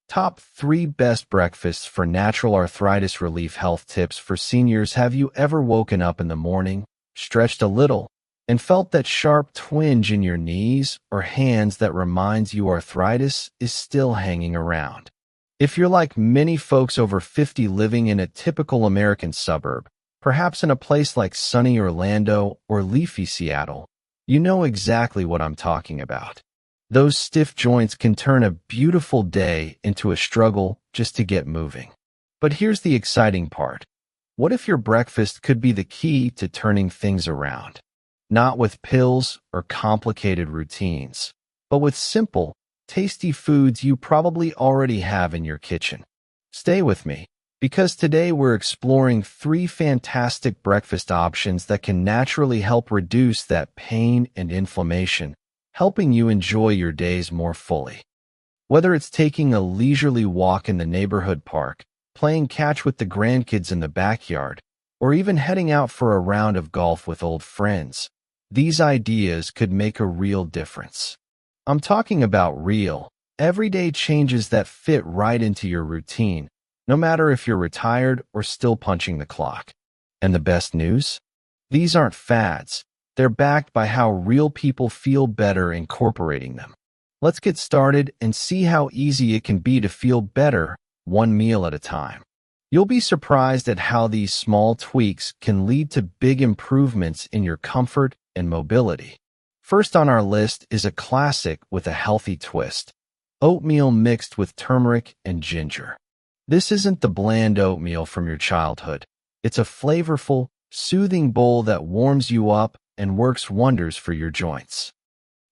Top 3 best breakfasts for natural arthritis relief health tips for seniors. Have you ever woken up in the morning, stretched a little, and felt that sharp twinge in your knees or hands that reminds you arthritis is still hanging around? If you're like many folks over 50 living in a typical American suburb, perhaps in a place like sunny Orlando or leafy Seattle, you know exactly what I'm talking about. Those stiff joints can turn a beautiful day into a struggle just to get moving. But here's the exciting part. What if your breakfast could be the key to turning things around? Not with pills or complicated routines, but with simple, tasty foods you probably already have in your kitchen. Stay with me, because today we're exploring 3 fantastic breakfast options that can naturally help reduce that pain and inflammation, helping you enjoy your days more fully. Whether it's taking a leisurely walk in the neighborhood park, playing catch with the grandkids in the backyard, or even heading out for a round of golf with old friends, these ideas could make a real difference. I'm talking about real, everyday changes that fit right into your routine, no matter if you're retired or still punching the clock. And the best news? These aren't fads. They're backed by how real people feel better incorporating them. Let's get started and see how easy it can be to feel better one meal at a time. You'll be surprised at how these small tweaks can lead to big improvements in your comfort and mobility. First on our list is a classic with a healthy twist: oatmeal mixed with turmeric and ginger. This isn't the bland oatmeal from your childhood. It's a flavorful, soothing bowl that warms you up and works wonders for your joints.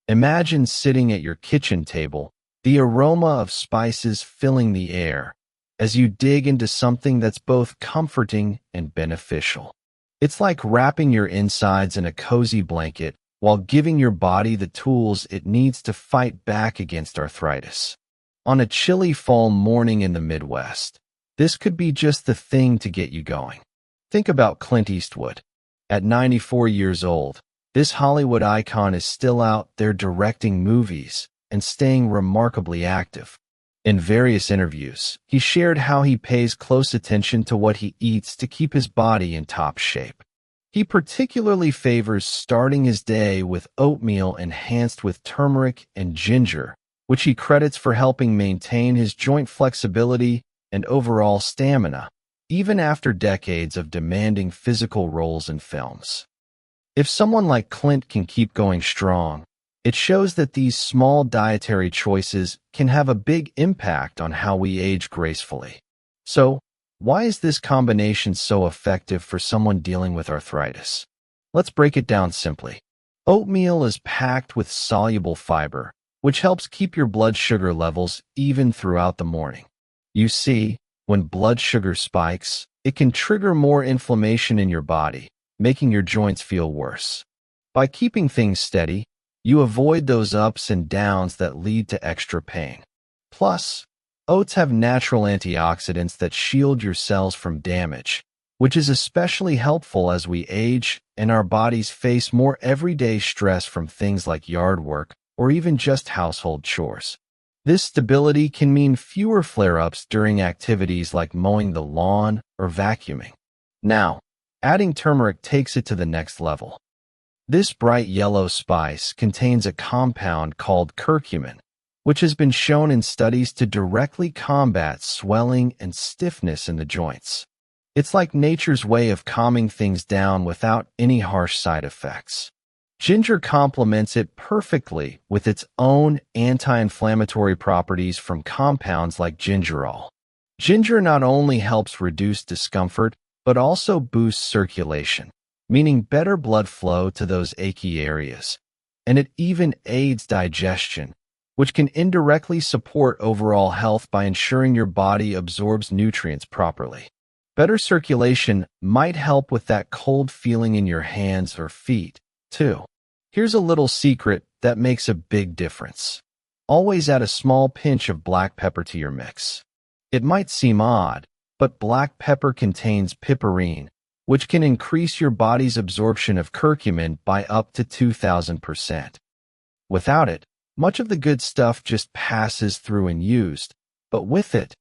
Imagine sitting at your kitchen table, the aroma of spices filling the air, as you dig into something that's both comforting and beneficial. It's like wrapping your insides in a cozy blanket while giving your body the tools it needs to fight back against arthritis. On a chilly fall morning in the Midwest, this could be just the thing to get you going. Think about Clint Eastwood. At 94 years old, this Hollywood icon is still out there directing movies and staying remarkably active. In various interviews, he shared how he pays close attention to what he eats to keep his body in top shape. He particularly favors starting his day with oatmeal enhanced with turmeric and ginger, which he credits for helping maintain his joint flexibility and overall stamina, even after decades of demanding physical roles in films. If someone like Clint can keep going strong, it shows that these small dietary choices can have a big impact on how we age gracefully. So, why is this combination so effective for someone dealing with arthritis? Let's break it down simply. Oatmeal is packed with soluble fiber, which helps keep your blood sugar levels even throughout the morning. You see, when blood sugar spikes, it can trigger more inflammation in your body, making your joints feel worse. By keeping things steady, you avoid those ups and downs that lead to extra pain. Plus, oats have natural antioxidants that shield your cells from damage, which is especially helpful as we age and our bodies face more everyday stress from things like yard work or even just household chores. This stability can mean fewer flare-ups during activities like mowing the lawn or vacuuming. Now, adding turmeric takes it to the next level. This bright yellow spice contains a compound called curcumin, which has been shown in studies to directly combat swelling and stiffness in the joints. It's like nature's way of calming things down without any harsh side effects. Ginger complements it perfectly with its own anti-inflammatory properties from compounds like gingerol. Ginger not only helps reduce discomfort, but also boosts circulation, meaning better blood flow to those achy areas. And it even aids digestion, which can indirectly support overall health by ensuring your body absorbs nutrients properly. Better circulation might help with that cold feeling in your hands or feet, too. Here's a little secret that makes a big difference. Always add a small pinch of black pepper to your mix. It might seem odd, but black pepper contains piperine, which can increase your body's absorption of curcumin by up to 2,000%. Without it, much of the good stuff just passes through unused, but with it,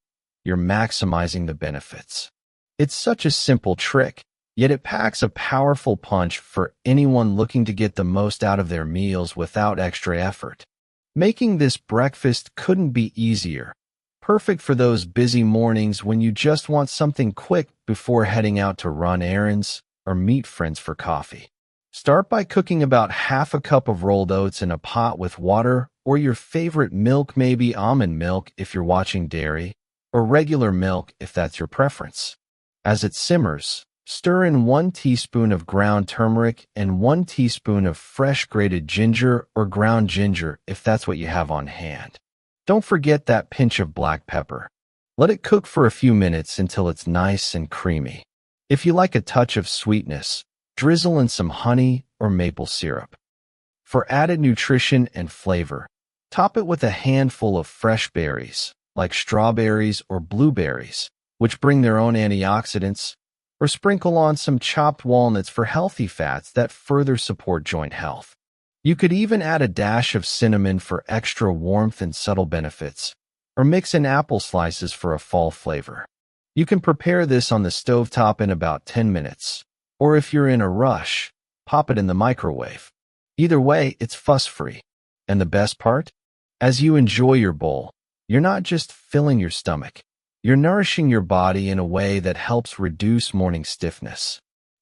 you're maximizing the benefits. It's such a simple trick, yet it packs a powerful punch for anyone looking to get the most out of their meals without extra effort. Making this breakfast couldn't be easier. Perfect for those busy mornings when you just want something quick before heading out to run errands or meet friends for coffee. Start by cooking about half a cup of rolled oats in a pot with water or your favorite milk, maybe almond milk if you're watching dairy, or regular milk if that's your preference. As it simmers, stir in 1 teaspoon of ground turmeric and 1 teaspoon of fresh grated ginger or ground ginger if that's what you have on hand. Don't forget that pinch of black pepper. Let it cook for a few minutes until it's nice and creamy. If you like a touch of sweetness, drizzle in some honey or maple syrup. For added nutrition and flavor, top it with a handful of fresh berries, like strawberries or blueberries, which bring their own antioxidants, or sprinkle on some chopped walnuts for healthy fats that further support joint health. You could even add a dash of cinnamon for extra warmth and subtle benefits, or mix in apple slices for a fall flavor. You can prepare this on the stovetop in about 10 minutes, or if you're in a rush, pop it in the microwave. Either way, it's fuss-free. And the best part? As you enjoy your bowl, you're not just filling your stomach. You're nourishing your body in a way that helps reduce morning stiffness.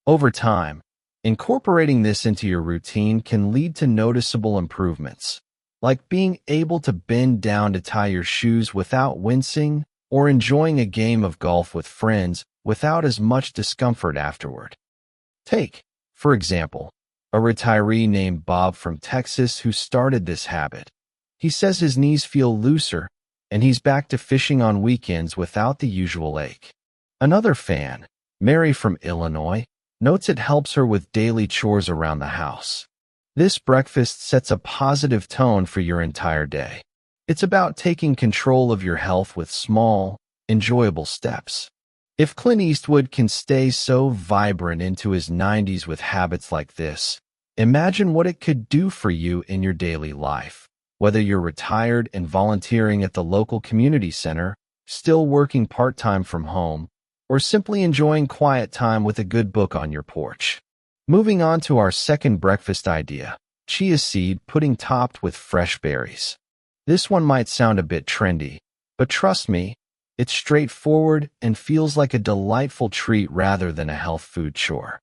Over time, incorporating this into your routine can lead to noticeable improvements, like being able to bend down to tie your shoes without wincing or enjoying a game of golf with friends without as much discomfort afterward. Take, for example, a retiree named Bob from Texas who started this habit. He says his knees feel looser, and he's back to fishing on weekends without the usual ache. Another fan, Mary from Illinois, notes it helps her with daily chores around the house. This breakfast sets a positive tone for your entire day. It's about taking control of your health with small, enjoyable steps. If Clint Eastwood can stay so vibrant into his 90s with habits like this, imagine what it could do for you in your daily life. Whether you're retired and volunteering at the local community center, still working part-time from home, or simply enjoying quiet time with a good book on your porch. Moving on to our second breakfast idea, chia seed pudding topped with fresh berries. This one might sound a bit trendy, but trust me, it's straightforward and feels like a delightful treat rather than a health food chore.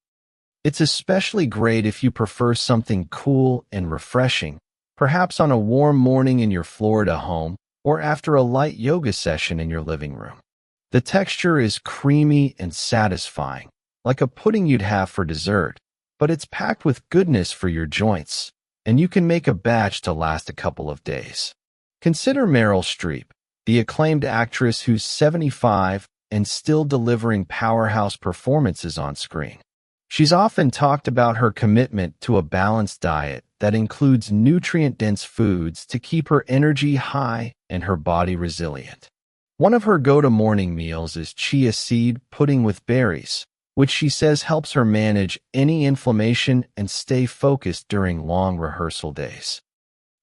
It's especially great if you prefer something cool and refreshing, perhaps on a warm morning in your Florida home or after a light yoga session in your living room. The texture is creamy and satisfying, like a pudding you'd have for dessert, but it's packed with goodness for your joints, and you can make a batch to last a couple of days. Consider Meryl Streep, the acclaimed actress who's 75 and still delivering powerhouse performances on screen. She's often talked about her commitment to a balanced diet that includes nutrient-dense foods to keep her energy high and her body resilient. One of her go-to morning meals is chia seed pudding with berries, which she says helps her manage any inflammation and stay focused during long rehearsal days.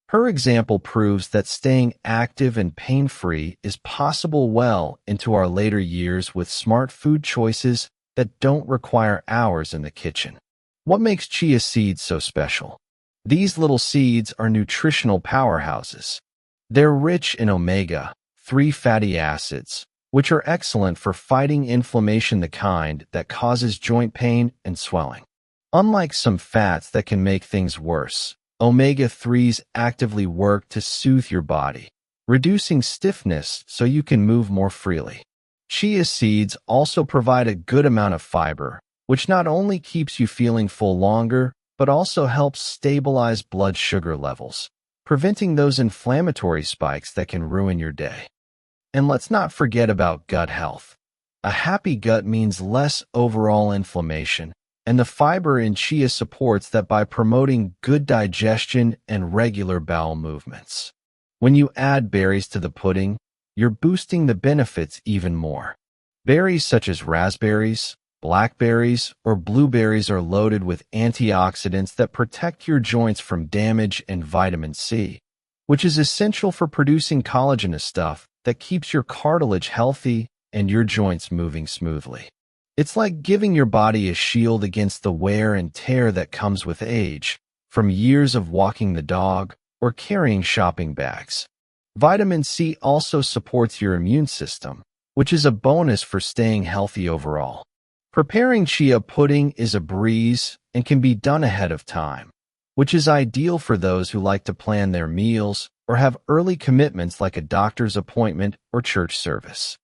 Her example proves that staying active and pain-free is possible well into our later years with smart food choices that don't require hours in the kitchen. What makes chia seeds so special? These little seeds are nutritional powerhouses. They're rich in omega-3 fatty acids, which are excellent for fighting inflammation, the kind that causes joint pain and swelling. Unlike some fats that can make things worse, omega-3s actively work to soothe your body, reducing stiffness so you can move more freely. Chia seeds also provide a good amount of fiber, which not only keeps you feeling full longer, but also helps stabilize blood sugar levels, preventing those inflammatory spikes that can ruin your day. And let's not forget about gut health. A happy gut means less overall inflammation, and the fiber in chia supports that by promoting good digestion and regular bowel movements. When you add berries to the pudding, you're boosting the benefits even more. Berries such as raspberries, blackberries, or blueberries are loaded with antioxidants that protect your joints from damage and vitamin C, which is essential for producing collagenous stuff that keeps your cartilage healthy and your joints moving smoothly. It's like giving your body a shield against the wear and tear that comes with age, from years of walking the dog or carrying shopping bags. Vitamin C also supports your immune system, which is a bonus for staying healthy overall. Preparing chia pudding is a breeze and can be done ahead of time, which is ideal for those who like to plan their meals or have early commitments like a doctor's appointment or church service.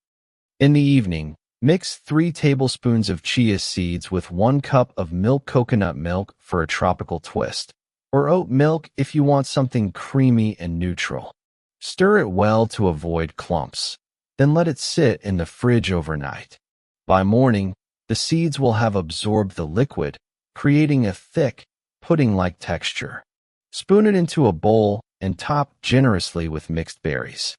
In the evening, mix 3 tablespoons of chia seeds with 1 cup of milk coconut milk for a tropical twist, or oat milk if you want something creamy and neutral. Stir it well to avoid clumps. Then let it sit in the fridge overnight. By morning, the seeds will have absorbed the liquid, creating a thick, pudding-like texture. Spoon it into a bowl and top generously with mixed berries.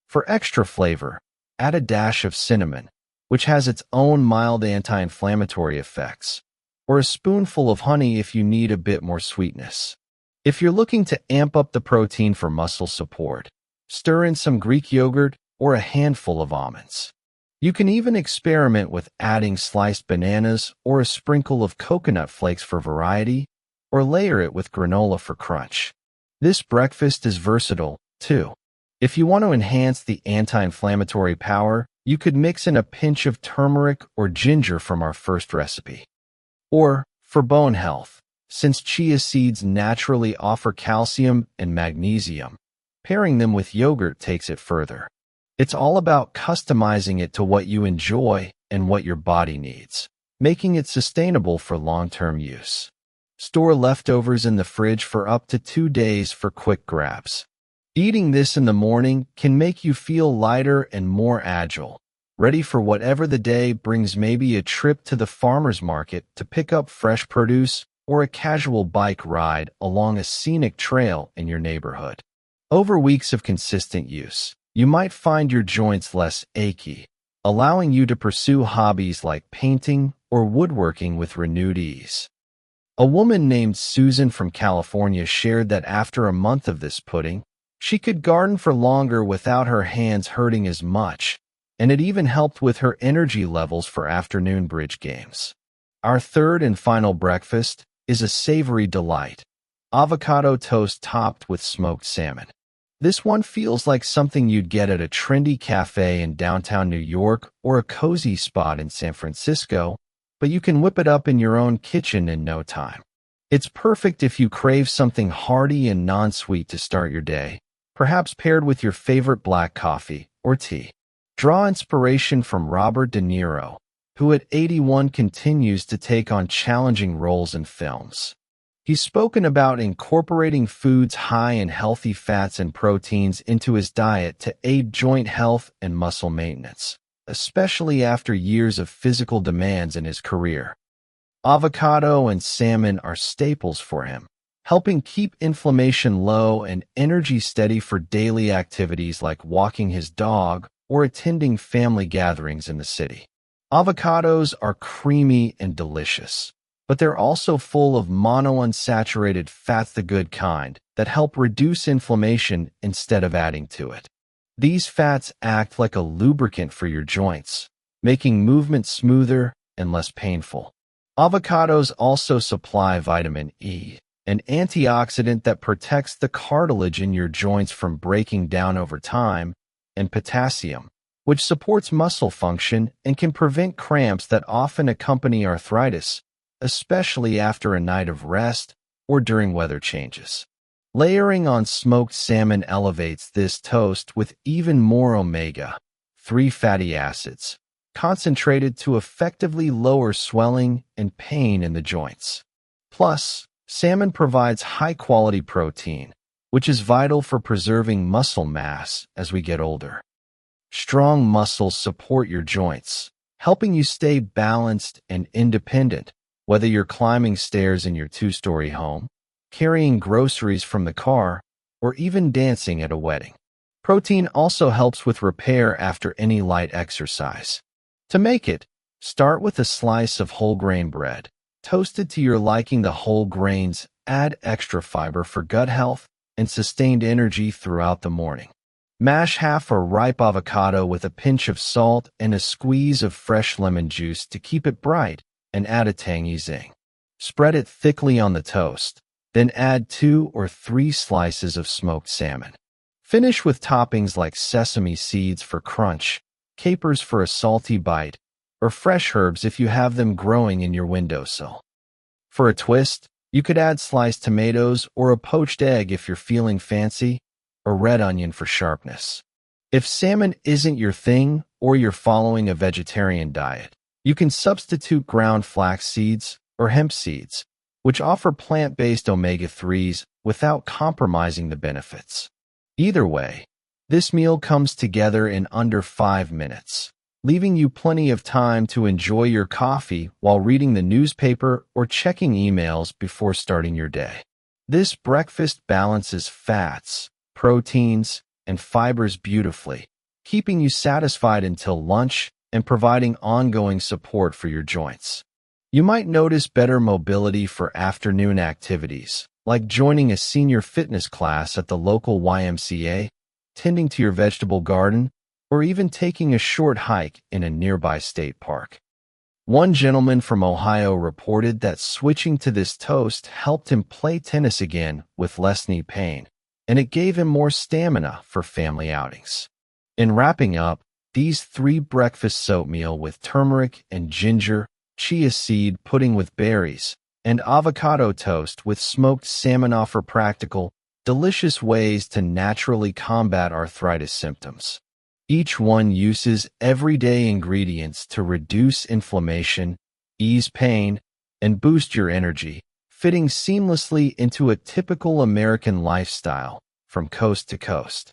For extra flavor, add a dash of cinnamon, which has its own mild anti-inflammatory effects, or a spoonful of honey if you need a bit more sweetness. If you're looking to amp up the protein for muscle support, stir in some Greek yogurt or a handful of almonds. You can even experiment with adding sliced bananas or a sprinkle of coconut flakes for variety, or layer it with granola for crunch. This breakfast is versatile, too. If you want to enhance the anti-inflammatory power, you could mix in a pinch of turmeric or ginger from our first recipe. Or, for bone health, since chia seeds naturally offer calcium and magnesium, pairing them with yogurt takes it further. It's all about customizing it to what you enjoy and what your body needs, making it sustainable for long-term use. Store leftovers in the fridge for up to 2 days for quick grabs. Eating this in the morning can make you feel lighter and more agile, ready for whatever the day brings, maybe a trip to the farmer's market to pick up fresh produce or a casual bike ride along a scenic trail in your neighborhood. Over weeks of consistent use, you might find your joints less achy, allowing you to pursue hobbies like painting or woodworking with renewed ease. A woman named Susan from California shared that after a month of this pudding, she could garden for longer without her hands hurting as much, and it even helped with her energy levels for afternoon bridge games. Our third and final breakfast is a savory delight: avocado toast topped with smoked salmon. This one feels like something you'd get at a trendy cafe in downtown New York or a cozy spot in San Francisco, but you can whip it up in your own kitchen in no time. It's perfect if you crave something hearty and non-sweet to start your day, perhaps paired with your favorite black coffee or tea. Draw inspiration from Robert De Niro, who at 81 continues to take on challenging roles in films. He's spoken about incorporating foods high in healthy fats and proteins into his diet to aid joint health and muscle maintenance, especially after years of physical demands in his career. Avocado and salmon are staples for him, helping keep inflammation low and energy steady for daily activities like walking his dog or attending family gatherings in the city. Avocados are creamy and delicious, but they're also full of monounsaturated fats, the good kind, that help reduce inflammation instead of adding to it. These fats act like a lubricant for your joints, making movement smoother and less painful. Avocados also supply vitamin E, an antioxidant that protects the cartilage in your joints from breaking down over time, and potassium, which supports muscle function and can prevent cramps that often accompany arthritis, especially after a night of rest or during weather changes. Layering on smoked salmon elevates this toast with even more omega-3 fatty acids, concentrated to effectively lower swelling and pain in the joints. Plus, salmon provides high-quality protein, which is vital for preserving muscle mass as we get older. Strong muscles support your joints, helping you stay balanced and independent, whether you're climbing stairs in your 2-story home, carrying groceries from the car, or even dancing at a wedding. Protein also helps with repair after any light exercise. To make it, start with a slice of whole grain bread. Toasted to your liking, the whole grains add extra fiber for gut health and sustained energy throughout the morning. Mash half a ripe avocado with a pinch of salt and a squeeze of fresh lemon juice to keep it bright and add a tangy zing. Spread it thickly on the toast, then add 2 or 3 slices of smoked salmon. Finish with toppings like sesame seeds for crunch, capers for a salty bite, or fresh herbs if you have them growing in your windowsill. For a twist, you could add sliced tomatoes or a poached egg if you're feeling fancy, or red onion for sharpness. If salmon isn't your thing or you're following a vegetarian diet, you can substitute ground flax seeds or hemp seeds, which offer plant-based omega-3s without compromising the benefits. Either way, this meal comes together in under 5 minutes, leaving you plenty of time to enjoy your coffee while reading the newspaper or checking emails before starting your day. This breakfast balances fats, proteins, and fibers beautifully, keeping you satisfied until lunch and providing ongoing support for your joints. You might notice better mobility for afternoon activities, like joining a senior fitness class at the local YMCA, tending to your vegetable garden, or even taking a short hike in a nearby state park. One gentleman from Ohio reported that switching to this toast helped him play tennis again with less knee pain, and it gave him more stamina for family outings. In wrapping up, these 3 breakfasts oatmeal with turmeric and ginger, chia seed pudding with berries, and avocado toast with smoked salmon offer practical, delicious ways to naturally combat arthritis symptoms. Each one uses everyday ingredients to reduce inflammation, ease pain, and boost your energy, fitting seamlessly into a typical American lifestyle from coast to coast.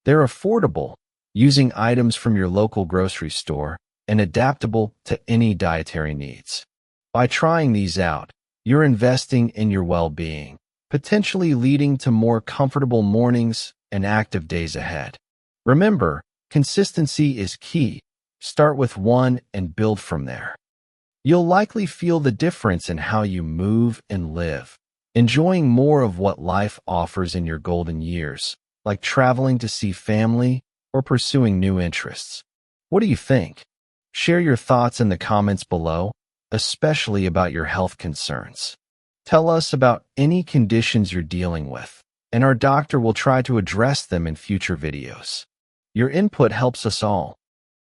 They're affordable, using items from your local grocery store, and adaptable to any dietary needs. By trying these out, you're investing in your well-being, potentially leading to more comfortable mornings and active days ahead. Remember, consistency is key. Start with one and build from there. You'll likely feel the difference in how you move and live, enjoying more of what life offers in your golden years, like traveling to see family or pursuing new interests. What do you think? Share your thoughts in the comments below, especially about your health concerns. Tell us about any conditions you're dealing with, and our doctor will try to address them in future videos. Your input helps us all,